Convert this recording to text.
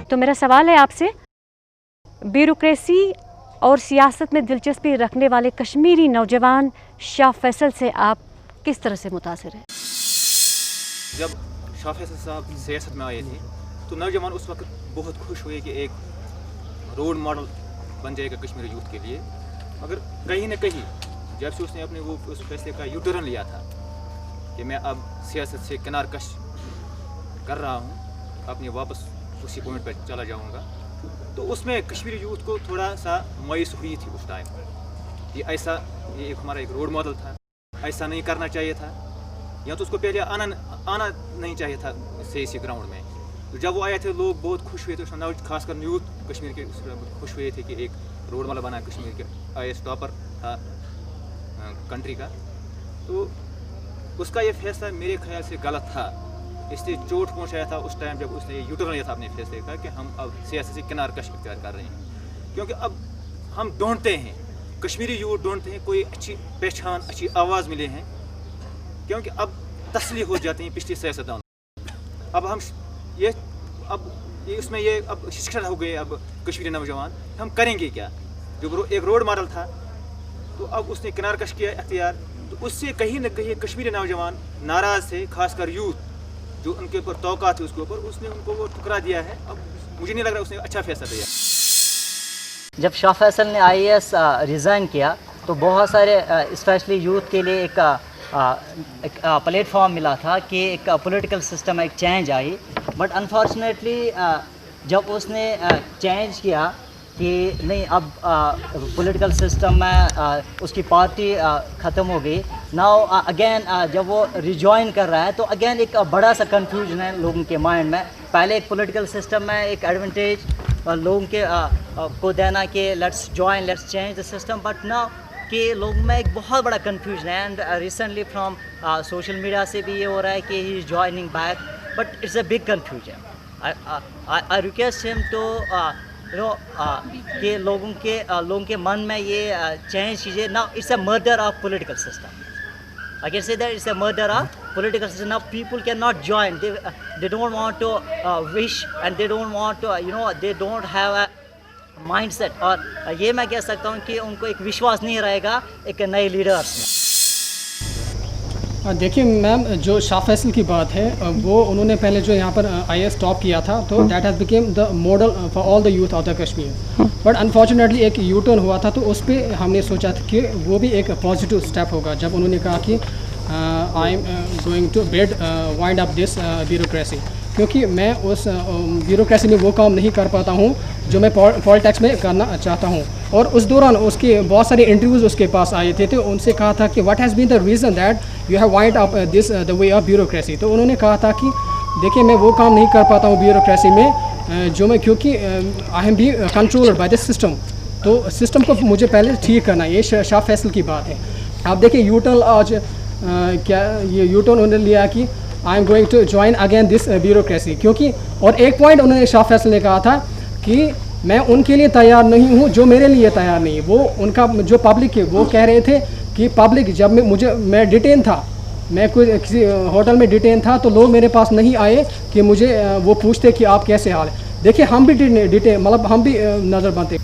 तो मेरा सवाल है आपसे, ब्यूरोक्रेसी और सियासत में दिलचस्पी रखने वाले कश्मीरी नौजवान शाह फैसल से आप किस तरह से मुतासिर हैं? जब शाह फैसल साहब सियासत में आए थे तो नौजवान उस वक्त बहुत खुश हुए कि एक रोल मॉडल बन जाएगा कश्मीरी यूथ के लिए, मगर कहीं न कहीं जब से उसने अपने वो उस फैसले का यू टर्न लिया था कि मैं अब सियासत से किनार कश कर रहा हूँ, अपने वापस उसी पॉइंट पर चला जाऊँगा, तो उसमें कश्मीरी यूथ को थोड़ा सा मायूस हुई थी उस टाइम कि ऐसा ये एक हमारा एक रोल मॉडल था, ऐसा नहीं करना चाहिए था, या तो उसको पहले आना नहीं चाहिए था सियासी ग्राउंड में। तो जब वो आए थे लोग बहुत खुश हुए थे, खासकर यूथ कश्मीर के खुश हुए थे कि एक रोल मॉडल बना कश्मीर के IAS टॉपर था कंट्री का। तो उसका ये फैसला मेरे ख्याल से गलत था, इसलिए चोट पहुंचाया था उस टाइम जब उसने यू टर्न लिया था अपने फैसले का कि हम अब सियासत से किनार कश इख्तियार कर रहे हैं, क्योंकि अब हम ढूंढते हैं, कश्मीरी यूथ ढूंढते हैं कोई अच्छी पहचान, अच्छी आवाज़ मिले हैं, क्योंकि अब तसली हो जाती हैं पिछली सियासतदान। अब हम ये उसमें ये अब शिक्षण हो गए, अब कश्मीरी नौजवान हम करेंगे क्या? जो एक रोल मॉडल था तो अब उसने किनार कश किया इख्तियार, तो उससे कहीं न कहीं कश्मीरी नौजवान नाराज़ थे, खासकर यूथ जो उनके ऊपर तौका थी उसके ऊपर, उसने उनको वो ठुकरा दिया है। अब मुझे नहीं लग रहा उसने अच्छा फैसला दिया। जब शाह फैसल ने IAS रिज़ाइन किया तो बहुत सारे स्पेशली यूथ के लिए एक प्लेटफॉर्म मिला था कि एक पॉलिटिकल सिस्टम में एक चेंज आई, बट अनफॉर्चुनेटली जब उसने चेंज किया कि नहीं अब पॉलिटिकल सिस्टम में उसकी पार्टी ख़त्म हो गई, नाउ अगेन जब वो रिजॉइन कर रहा है तो अगेन एक बड़ा सा कन्फ्यूजन है लोगों के माइंड में। पहले एक पॉलिटिकल सिस्टम में एक एडवांटेज लोगों के को देना कि let's join, let's change the system, but now कि लोगों में एक बहुत बड़ा कन्फ्यूजन है। And recently from social media से भी ये हो रहा है कि he is joining back, but it's a big confusion. I request him to कि लोगों के मन में ये चेंज कीजिए। Now it's a murder of political system, I can say that it's a murder of political system. Now people cannot join, they don't want to wish, and they don't want to they don't have a mindset, और ये मैं कह सकता हूँ कि उनको एक विश्वास नहीं रहेगा एक नए लीडर्स में। देखिए मैम, जो शाह फैसल की बात है वो उन्होंने पहले जो यहाँ पर IAS टॉप किया था तो that has became the model for all the youth of the Kashmir, but unfortunately एक यू टर्न हुआ था, तो उस पर हमने सोचा था कि वो भी एक पॉजिटिव स्टेप होगा जब उन्होंने कहा कि I am going to wind up this bureaucracy, क्योंकि मैं उस ब्यूरोक्रेसी में वो काम नहीं कर पाता हूँ जो मैं पॉलिटिक्स में करना चाहता हूँ। और उस दौरान उसके बहुत सारे इंटरव्यूज़ उसके पास आए थे, तो उनसे कहा था कि what has been the reason that you have wind up this the way of bureaucracy. तो उन्होंने कहा था कि देखिए मैं वो काम नहीं कर पाता हूँ ब्यूरोक्रेसी में जो मैं, क्योंकि I am be controlled by this system, तो सिस्टम को मुझे पहले ठीक करना है। ये शाह फैसल की बात है। आप देखिए यू टर्न आज क्या ये यू टर्न उन्होंने लिया कि I am going to join again this bureaucracy, क्योंकि और एक पॉइंट उन्होंने शाह फैसल ने कहा था कि मैं उनके लिए तैयार नहीं हूँ जो मेरे लिए तैयार नहीं है। वो उनका जो पब्लिक है वो कह रहे थे कि पब्लिक जब मैं डिटेन था, मैं कोई किसी होटल में डिटेन था, तो लोग मेरे पास नहीं आए कि मुझे वो पूछते कि आप कैसे हाल है। देखिए हम भी डिटेन मतलब हम भी नज़र बनते।